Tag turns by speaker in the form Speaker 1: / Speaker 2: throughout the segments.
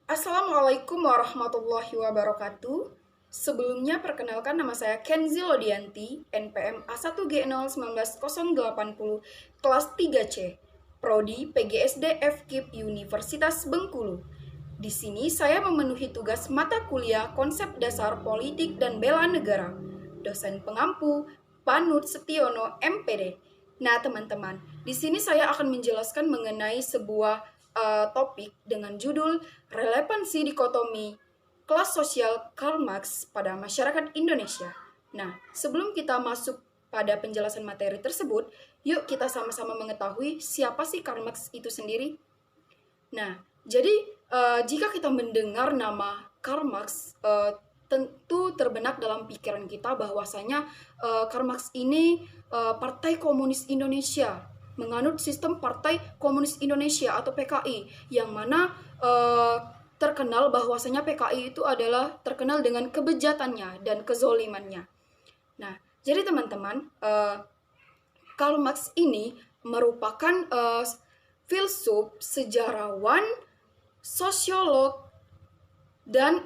Speaker 1: Assalamualaikum warahmatullahi wabarakatuh. Sebelumnya perkenalkan nama saya Kenzi Lodianti, NPM A1G01980, kelas 3C, Prodi PGSD FKIP Universitas Bengkulu. Di sini saya memenuhi tugas mata kuliah Konsep Dasar Politik dan Bela Negara. Dosen pengampu Panut Setiono MPD. Nah, teman-teman, di sini saya akan menjelaskan mengenai sebuah topik dengan judul Relevansi Dikotomi Kelas Sosial Karl Marx pada Masyarakat Indonesia. Nah, sebelum kita masuk pada penjelasan materi tersebut, yuk kita sama-sama mengetahui siapa sih Karl Marx itu sendiri. Nah, jadi jika kita mendengar nama Karl Marx, tentu terbenak dalam pikiran kita bahwasanya Karl Marx ini Partai Komunis Indonesia, menganut sistem Partai Komunis Indonesia atau PKI, yang mana terkenal bahwasanya PKI itu adalah terkenal dengan kebejatannya dan kezolimannya. Nah, jadi teman-teman, Karl Marx ini merupakan filsuf, sejarawan, sosiolog, dan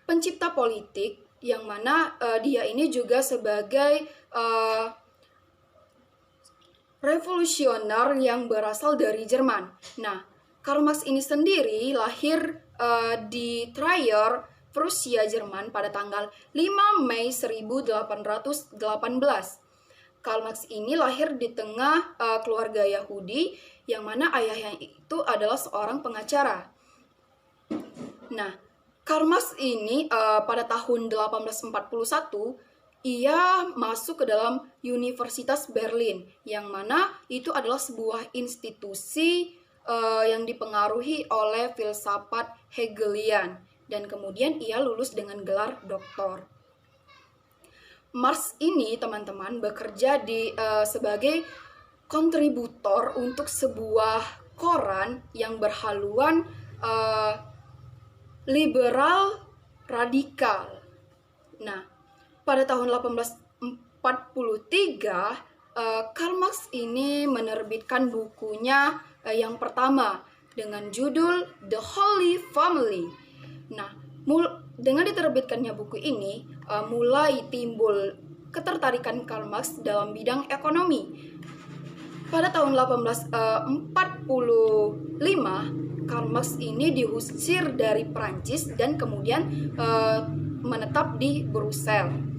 Speaker 1: pencipta politik, yang mana dia ini juga sebagai revolusioner yang berasal dari Jerman. Nah, Karl Marx ini sendiri lahir di Trier, Prusia, Jerman pada tanggal 5 Mei 1818. Karl Marx ini lahir di tengah keluarga Yahudi, yang mana ayahnya itu adalah seorang pengacara. Nah, Karl Marx ini pada tahun 1841 ia masuk ke dalam Universitas Berlin, yang mana itu adalah sebuah institusi yang dipengaruhi oleh filsafat Hegelian, dan kemudian ia lulus dengan gelar doktor. Marx ini, teman-teman, bekerja sebagai kontributor untuk sebuah koran yang berhaluan liberal radikal. Nah, pada tahun 1843, Karl Marx ini menerbitkan bukunya yang pertama dengan judul The Holy Family. Nah, dengan diterbitkannya buku ini, mulai timbul ketertarikan Karl Marx dalam bidang ekonomi. Pada tahun 1845, Karl Marx ini diusir dari Prancis dan kemudian menetap di Brussels.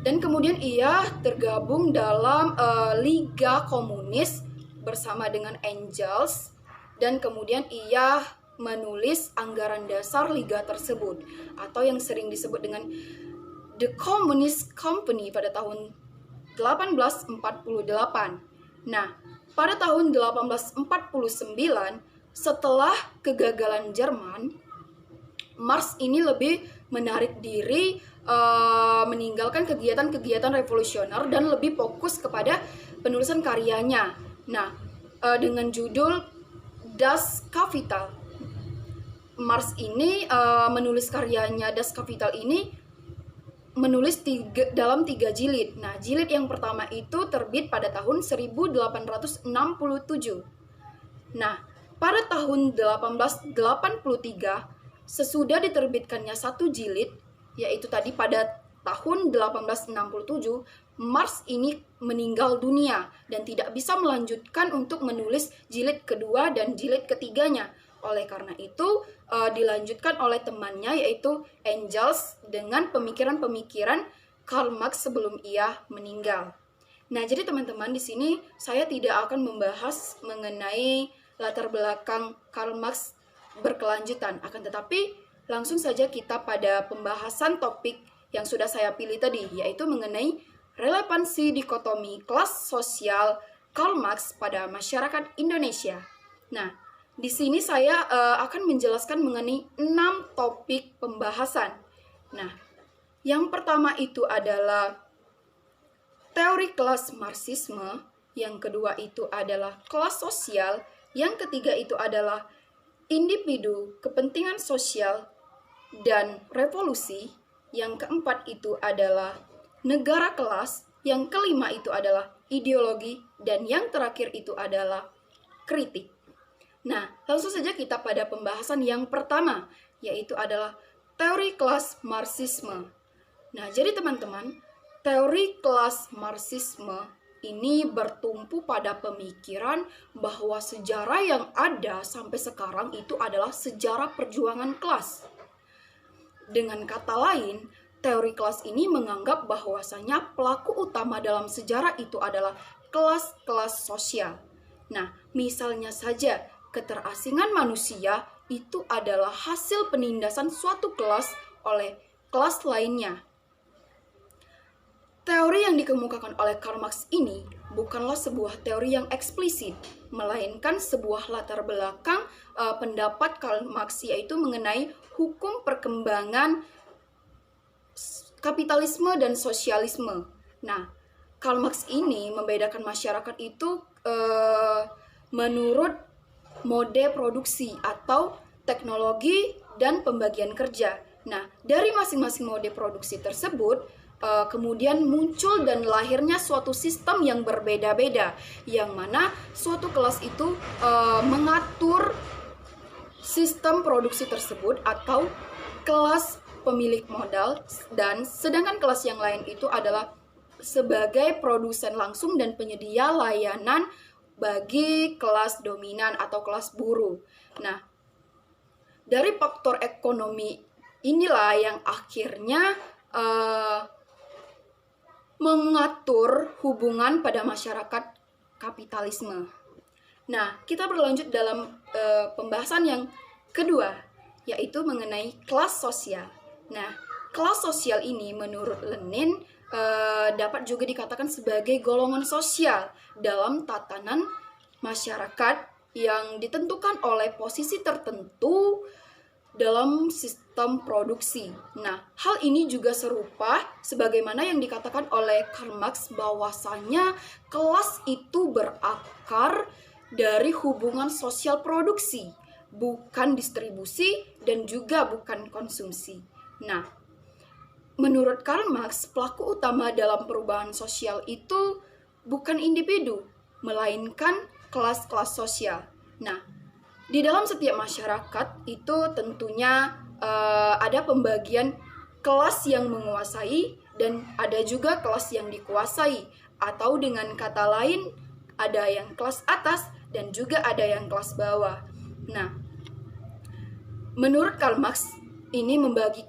Speaker 1: Dan kemudian ia tergabung dalam Liga Komunis bersama dengan Engels, dan kemudian ia menulis anggaran dasar liga tersebut, atau yang sering disebut dengan The Communist Company pada tahun 1848. Nah, pada tahun 1849, setelah kegagalan Jerman, Marx ini lebih menarik diri, meninggalkan kegiatan-kegiatan revolusioner dan lebih fokus kepada penulisan karyanya. Nah, dengan judul Das Kapital, Marx ini menulis karyanya Das Kapital ini menulis dalam 3 jilid. Nah, jilid yang pertama itu terbit pada tahun 1867. Nah, pada tahun 1883, sesudah diterbitkannya 1 jilid, yaitu tadi pada tahun 1867, Marx ini meninggal dunia dan tidak bisa melanjutkan untuk menulis jilid kedua dan jilid ketiganya. Oleh karena itu, dilanjutkan oleh temannya, yaitu Engels, dengan pemikiran-pemikiran Karl Marx sebelum ia meninggal. Nah, jadi teman-teman, di sini saya tidak akan membahas mengenai latar belakang Karl Marx berkelanjutan, akan tetapi langsung saja kita pada pembahasan topik yang sudah saya pilih tadi, yaitu mengenai relevansi dikotomi kelas sosial Karl Marx pada masyarakat Indonesia. Nah, di sini saya akan menjelaskan mengenai 6 topik pembahasan. Nah, yang pertama itu adalah teori kelas Marxisme, yang kedua itu adalah kelas sosial, yang ketiga itu adalah individu, kepentingan sosial, dan revolusi. Yang keempat itu adalah negara kelas, yang kelima itu adalah ideologi, dan yang terakhir itu adalah kritik. Nah, langsung saja kita pada pembahasan yang pertama, yaitu adalah teori kelas Marxisme. Nah, jadi teman-teman, teori kelas Marxisme ini bertumpu pada pemikiran bahwa sejarah yang ada sampai sekarang itu adalah sejarah perjuangan kelas. Dengan kata lain, teori kelas ini menganggap bahwasanya pelaku utama dalam sejarah itu adalah kelas-kelas sosial. Nah, misalnya saja keterasingan manusia itu adalah hasil penindasan suatu kelas oleh kelas lainnya. Teori yang dikemukakan oleh Karl Marx ini bukanlah sebuah teori yang eksplisit, melainkan sebuah latar belakang pendapat Karl Marx, yaitu mengenai hukum perkembangan kapitalisme dan sosialisme. Nah, Karl Marx ini membedakan masyarakat itu menurut mode produksi atau teknologi dan pembagian kerja. Nah, dari masing-masing mode produksi tersebut, kemudian muncul dan lahirnya suatu sistem yang berbeda-beda, yang mana suatu kelas itu mengatur sistem produksi tersebut atau kelas pemilik modal, dan sedangkan kelas yang lain itu adalah sebagai produsen langsung dan penyedia layanan bagi kelas dominan atau kelas buruh. Nah, dari faktor ekonomi inilah yang akhirnya mengatur hubungan pada masyarakat kapitalisme. Nah, kita berlanjut dalam pembahasan yang kedua, yaitu mengenai kelas sosial. Nah, kelas sosial ini menurut Lenin dapat juga dikatakan sebagai golongan sosial dalam tatanan masyarakat yang ditentukan oleh posisi tertentu dalam sistem produksi. Nah, hal ini juga serupa sebagaimana yang dikatakan oleh Karl Marx bahwasanya kelas itu berakar dari hubungan sosial produksi, bukan distribusi dan juga bukan konsumsi. Nah, menurut Karl Marx, pelaku utama dalam perubahan sosial itu bukan individu, melainkan kelas-kelas sosial. Nah, di dalam setiap masyarakat itu tentunya ada pembagian kelas yang menguasai dan ada juga kelas yang dikuasai, atau dengan kata lain ada yang kelas atas dan juga ada yang kelas bawah. Nah, menurut Karl Marx ini membagi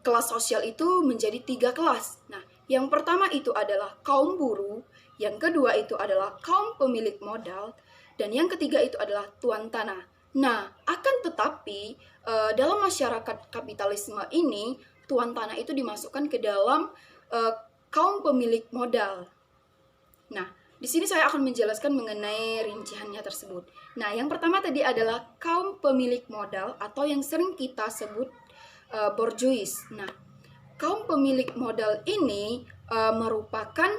Speaker 1: kelas sosial itu menjadi 3 kelas. Nah, yang pertama itu adalah kaum buruh, yang kedua itu adalah kaum pemilik modal, dan yang ketiga itu adalah tuan tanah. Nah, akan tetapi dalam masyarakat kapitalisme ini, tuan tanah itu dimasukkan ke dalam kaum pemilik modal. Nah, di sini saya akan menjelaskan mengenai rinciannya tersebut. Nah, yang pertama tadi adalah kaum pemilik modal atau yang sering kita sebut bourgeois. Nah, kaum pemilik modal ini merupakan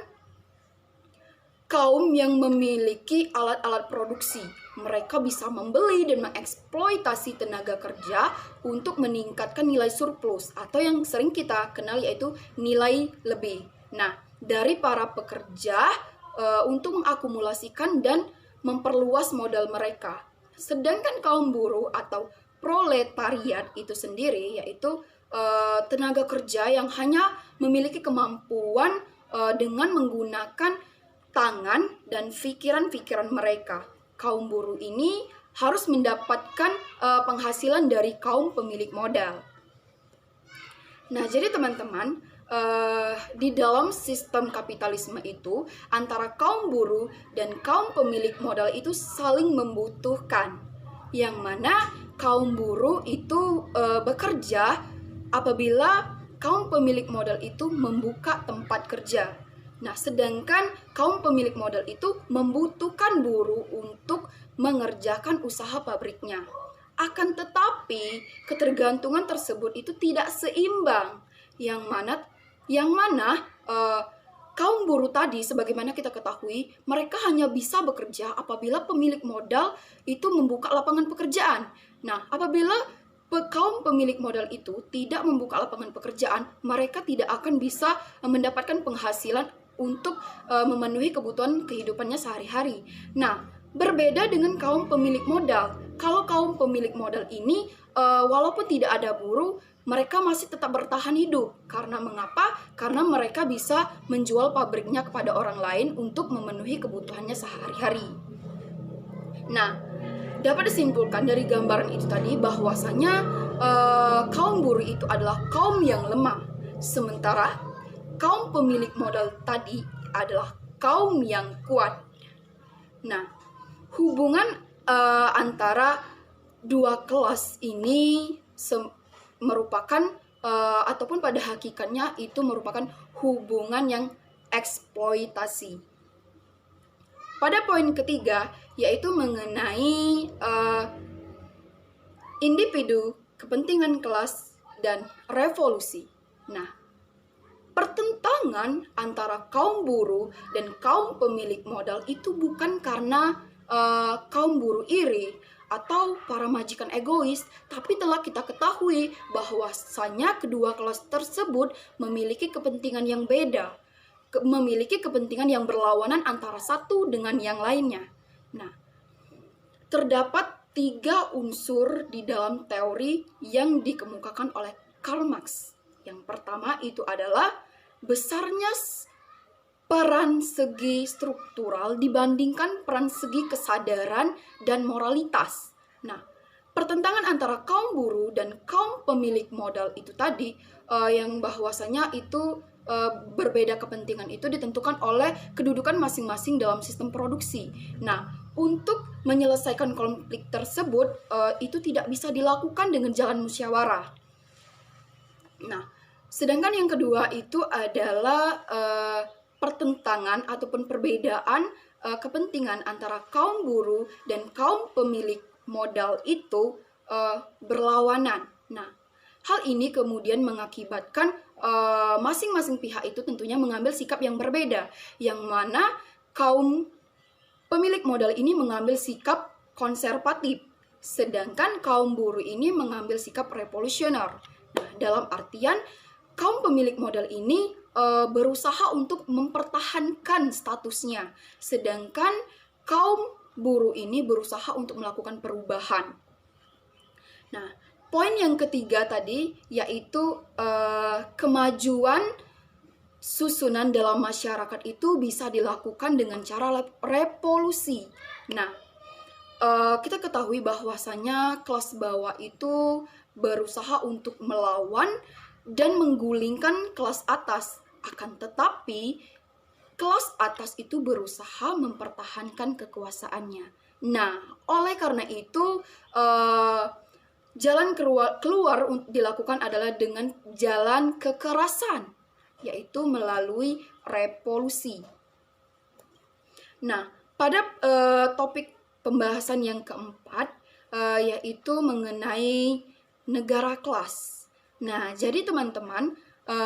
Speaker 1: kaum yang memiliki alat-alat produksi. Mereka bisa membeli dan mengeksploitasi tenaga kerja untuk meningkatkan nilai surplus atau yang sering kita kenal yaitu nilai lebih. Nah, dari para pekerja untuk mengakumulasikan dan memperluas modal mereka. Sedangkan kaum buruh atau proletariat itu sendiri yaitu tenaga kerja yang hanya memiliki kemampuan dengan menggunakan tangan dan pikiran-pikiran mereka. Kaum buruh ini harus mendapatkan penghasilan dari kaum pemilik modal. Nah, jadi teman-teman, di dalam sistem kapitalisme itu antara kaum buruh dan kaum pemilik modal itu saling membutuhkan, yang mana kaum buruh itu bekerja apabila kaum pemilik modal itu membuka tempat kerja. Nah, sedangkan kaum pemilik modal itu membutuhkan buruh untuk mengerjakan usaha pabriknya. Akan tetapi, ketergantungan tersebut itu tidak seimbang, yang mana kaum buruh tadi, sebagaimana kita ketahui, mereka hanya bisa bekerja apabila pemilik modal itu membuka lapangan pekerjaan. Nah, apabila kaum pemilik modal itu tidak membuka lapangan pekerjaan, mereka tidak akan bisa mendapatkan penghasilan untuk memenuhi kebutuhan kehidupannya sehari-hari. Nah, Berbeda dengan kaum pemilik modal. Kalau kaum pemilik modal ini, walaupun tidak ada buruh, mereka masih tetap bertahan hidup. Karena mengapa? Karena mereka bisa menjual pabriknya kepada orang lain untuk memenuhi kebutuhannya sehari-hari. Nah, dapat disimpulkan dari gambaran itu tadi bahwasanya kaum buruh itu adalah kaum yang lemah. Sementara kaum pemilik modal tadi adalah kaum yang kuat. Nah, hubungan antara dua kelas ini merupakan ataupun pada hakikatnya itu merupakan hubungan yang eksploitasi. Pada poin ketiga yaitu mengenai individu, kepentingan kelas, dan revolusi. Nah, pertentangan antara kaum buruh dan kaum pemilik modal itu bukan karena kaum buruh iri atau para majikan egois, tapi telah kita ketahui bahwasanya kedua kelas tersebut memiliki kepentingan yang beda, memiliki kepentingan yang berlawanan antara satu dengan yang lainnya. Nah, terdapat 3 unsur di dalam teori yang dikemukakan oleh Karl Marx. Yang pertama itu adalah besarnya peran segi struktural dibandingkan peran segi kesadaran dan moralitas. Nah, pertentangan antara kaum buruh dan kaum pemilik modal itu tadi yang bahwasanya itu berbeda kepentingan itu ditentukan oleh kedudukan masing-masing dalam sistem produksi. Nah, untuk menyelesaikan konflik tersebut itu tidak bisa dilakukan dengan jalan musyawarah. Nah, sedangkan yang kedua itu adalah pertentangan ataupun perbedaan kepentingan antara kaum buruh dan kaum pemilik modal itu berlawanan. Nah, hal ini kemudian mengakibatkan masing-masing pihak itu tentunya mengambil sikap yang berbeda, yang mana kaum pemilik modal ini mengambil sikap konservatif, sedangkan kaum buruh ini mengambil sikap revolusioner. Nah, dalam artian kaum pemilik modal ini berusaha untuk mempertahankan statusnya, sedangkan kaum buruh ini berusaha untuk melakukan perubahan. Nah, poin yang ketiga tadi yaitu kemajuan susunan dalam masyarakat itu bisa dilakukan dengan cara revolusi. Nah, kita ketahui bahwasanya kelas bawah itu berusaha untuk melawan dan menggulingkan kelas atas. Akan tetapi, kelas atas itu berusaha mempertahankan kekuasaannya. Nah, oleh karena itu, jalan keluar dilakukan adalah dengan jalan kekerasan, yaitu melalui revolusi. Nah, pada topik pembahasan yang keempat, yaitu mengenai negara kelas. Nah, jadi teman-teman,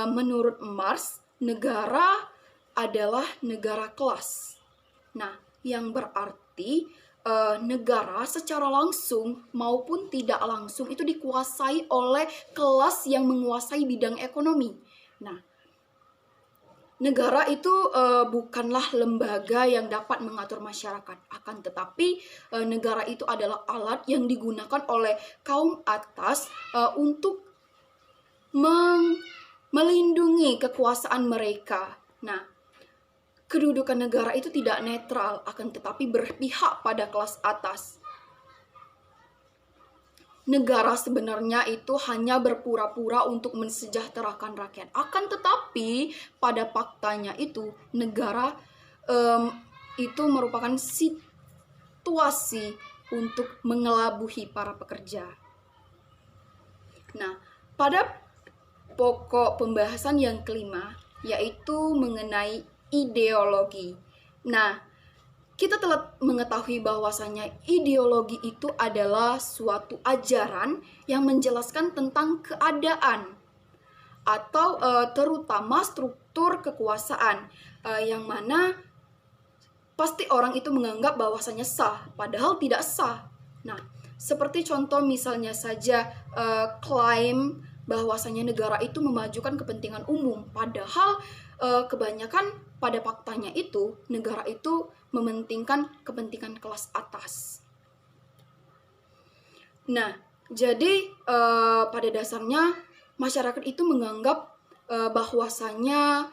Speaker 1: menurut Marx, negara adalah negara kelas. Nah, yang berarti negara secara langsung maupun tidak langsung itu dikuasai oleh kelas yang menguasai bidang ekonomi. Nah, negara itu bukanlah lembaga yang dapat mengatur masyarakat. Akan tetapi negara itu adalah alat yang digunakan oleh kaum atas untuk melindungi kekuasaan mereka. Nah, kedudukan negara itu tidak netral, akan tetapi berpihak pada kelas atas. Negara sebenarnya itu hanya berpura-pura untuk mensejahterakan rakyat. Akan tetapi pada faktanya itu negara itu merupakan situasi untuk mengelabuhi para pekerja. Nah, pada pokok pembahasan yang kelima yaitu mengenai ideologi. Nah, kita telah mengetahui bahwasanya ideologi itu adalah suatu ajaran yang menjelaskan tentang keadaan atau terutama struktur kekuasaan yang mana pasti orang itu menganggap bahwasanya sah, padahal tidak sah. Nah, seperti contoh misalnya saja klaim bahwasanya negara itu memajukan kepentingan umum, padahal kebanyakan pada faktanya itu negara itu mementingkan kepentingan kelas atas. Nah, jadi pada dasarnya masyarakat itu menganggap bahwasanya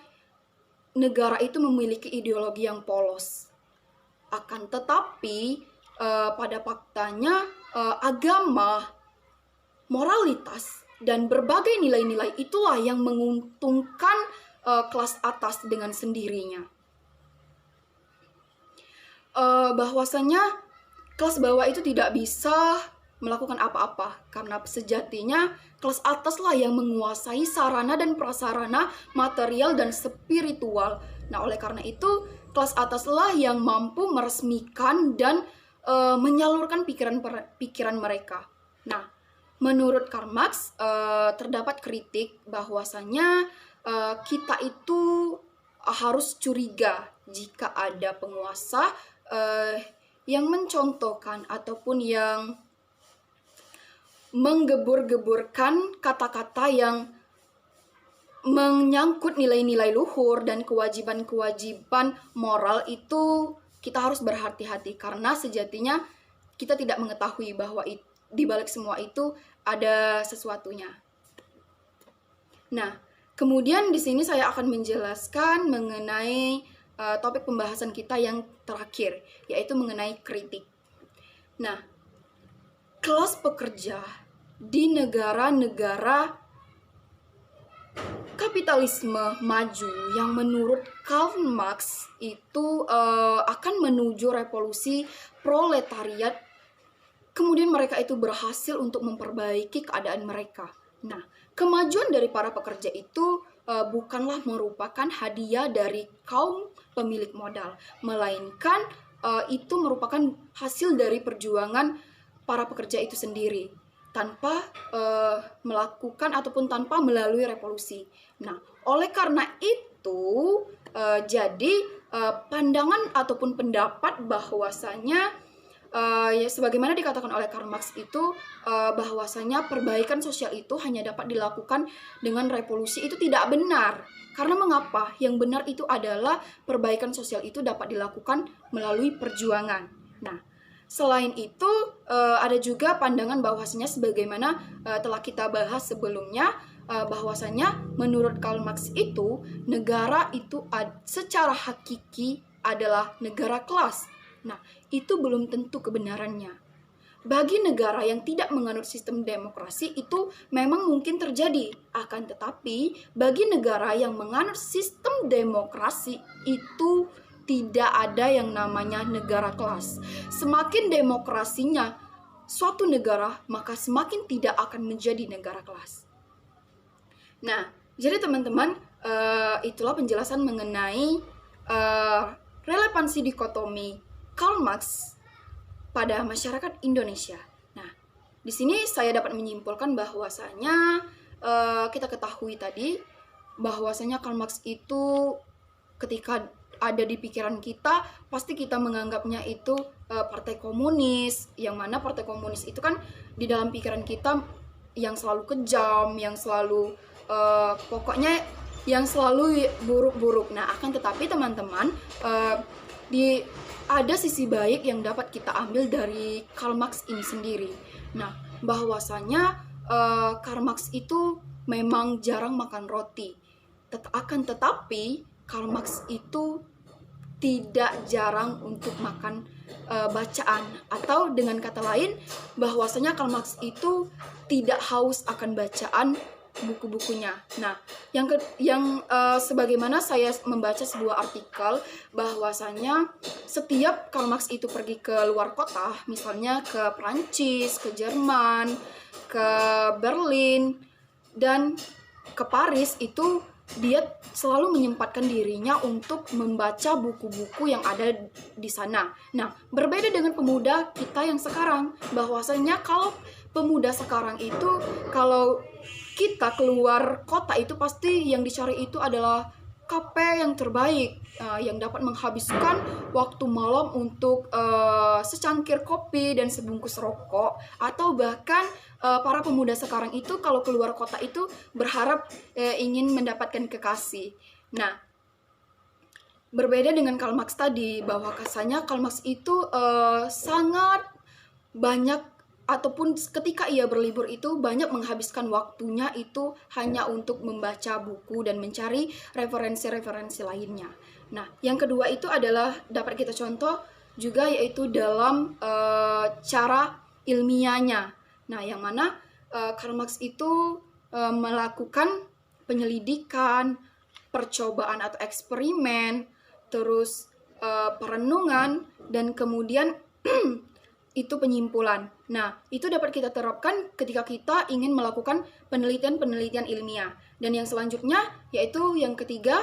Speaker 1: negara itu memiliki ideologi yang polos. Akan tetapi pada faktanya agama, moralitas, dan berbagai nilai-nilai itulah yang menguntungkan kelas atas dengan sendirinya. Bahwasanya kelas bawah itu tidak bisa melakukan apa-apa karena sejatinya kelas ataslah yang menguasai sarana dan prasarana material dan spiritual. Nah, oleh karena itu kelas ataslah yang mampu meresmikan dan menyalurkan pikiran mereka. Nah, menurut Karl Marx terdapat kritik bahwasanya kita itu harus curiga jika ada penguasa yang mencontohkan ataupun yang menggebur-geburkan kata-kata yang menyangkut nilai-nilai luhur dan kewajiban-kewajiban moral. Itu kita harus berhati-hati karena sejatinya kita tidak mengetahui bahwa di balik semua itu ada sesuatunya. Nah, kemudian di sini saya akan menjelaskan mengenai topik pembahasan kita yang terakhir, yaitu mengenai kritik. Nah, kelas pekerja di negara-negara kapitalisme maju yang menurut Karl Marx itu akan menuju revolusi proletariat. Kemudian mereka itu berhasil untuk memperbaiki keadaan mereka. Nah, kemajuan dari para pekerja itu bukanlah merupakan hadiah dari kaum pemilik modal, melainkan itu merupakan hasil dari perjuangan para pekerja itu sendiri tanpa melakukan ataupun tanpa melalui revolusi. Nah, oleh karena itu jadi pandangan ataupun pendapat bahwasanya ya sebagaimana dikatakan oleh Karl Marx itu bahwasanya perbaikan sosial itu hanya dapat dilakukan dengan revolusi itu tidak benar. Karena mengapa? Yang benar itu adalah perbaikan sosial itu dapat dilakukan melalui perjuangan. Nah, selain itu ada juga pandangan bahwasanya sebagaimana telah kita bahas sebelumnya bahwasanya menurut Karl Marx itu negara itu secara hakiki adalah negara kelas. Nah, itu belum tentu kebenarannya. Bagi negara yang tidak menganut sistem demokrasi itu memang mungkin terjadi. Akan tetapi bagi negara yang menganut sistem demokrasi itu tidak ada yang namanya negara kelas. Semakin demokrasinya suatu negara, maka semakin tidak akan menjadi negara kelas. Nah, jadi teman-teman, itulah penjelasan mengenai relevansi dikotomi Karl Marx pada masyarakat Indonesia. Nah, di sini saya dapat menyimpulkan bahwasanya kita ketahui tadi bahwasanya Karl Marx itu ketika ada di pikiran kita, pasti kita menganggapnya itu partai komunis, yang mana partai komunis itu kan di dalam pikiran kita yang selalu kejam, yang selalu pokoknya yang selalu buruk-buruk. Nah, akan tetapi teman-teman ada sisi baik yang dapat kita ambil dari Karl Marx ini sendiri. Nah, bahwasanya Karl Marx itu memang jarang makan roti. Akan tetapi Karl Marx itu tidak jarang untuk makan bacaan, atau dengan kata lain bahwasanya Karl Marx itu tidak haus akan bacaan buku-bukunya. Nah, yang sebagaimana saya membaca sebuah artikel bahwasanya setiap Karl Marx itu pergi ke luar kota, misalnya ke Prancis, ke Jerman, ke Berlin, dan ke Paris, itu dia selalu menyempatkan dirinya untuk membaca buku-buku yang ada di sana. Nah, berbeda dengan pemuda kita yang sekarang, bahwasanya kalau pemuda sekarang itu kalau kita keluar kota itu pasti yang dicari itu adalah kafe yang terbaik, yang dapat menghabiskan waktu malam untuk secangkir kopi dan sebungkus rokok, atau bahkan para pemuda sekarang itu kalau keluar kota itu berharap ingin mendapatkan kekasih. Nah, berbeda dengan Karl Marx tadi, bahwa kasarnya Karl Marx itu sangat banyak, ataupun ketika ia berlibur itu banyak menghabiskan waktunya itu hanya untuk membaca buku dan mencari referensi-referensi lainnya. Nah, yang kedua itu adalah dapat kita contoh juga, yaitu dalam cara ilmiahnya. Nah, yang mana Karl Marx itu melakukan penyelidikan, percobaan atau eksperimen, terus perenungan, dan kemudian itu penyimpulan. Nah, itu dapat kita terapkan ketika kita ingin melakukan penelitian-penelitian ilmiah. Dan yang selanjutnya, yaitu yang ketiga,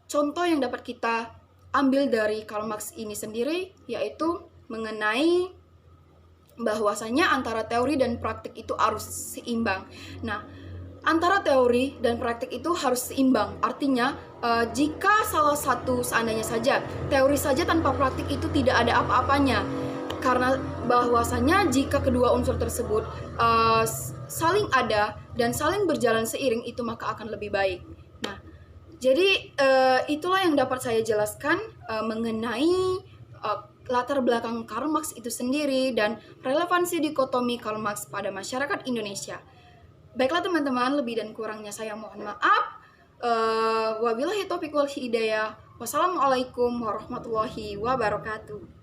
Speaker 1: contoh yang dapat kita ambil dari Karl Marx ini sendiri, yaitu mengenai bahwasanya antara teori dan praktik itu harus seimbang. Nah, antara teori dan praktik itu harus seimbang. Artinya, jika salah satu, seandainya saja, teori saja tanpa praktik itu tidak ada apa-apanya. Karena bahwasanya jika kedua unsur tersebut saling ada dan saling berjalan seiring, itu maka akan lebih baik. Nah, jadi itulah yang dapat saya jelaskan mengenai latar belakang Karl Marx itu sendiri dan relevansi dikotomi Karl Marx pada masyarakat Indonesia. Baiklah teman-teman, lebih dan kurangnya saya mohon maaf. Wabillahi taufiq wal hidayah. Wassalamualaikum warahmatullahi wabarakatuh.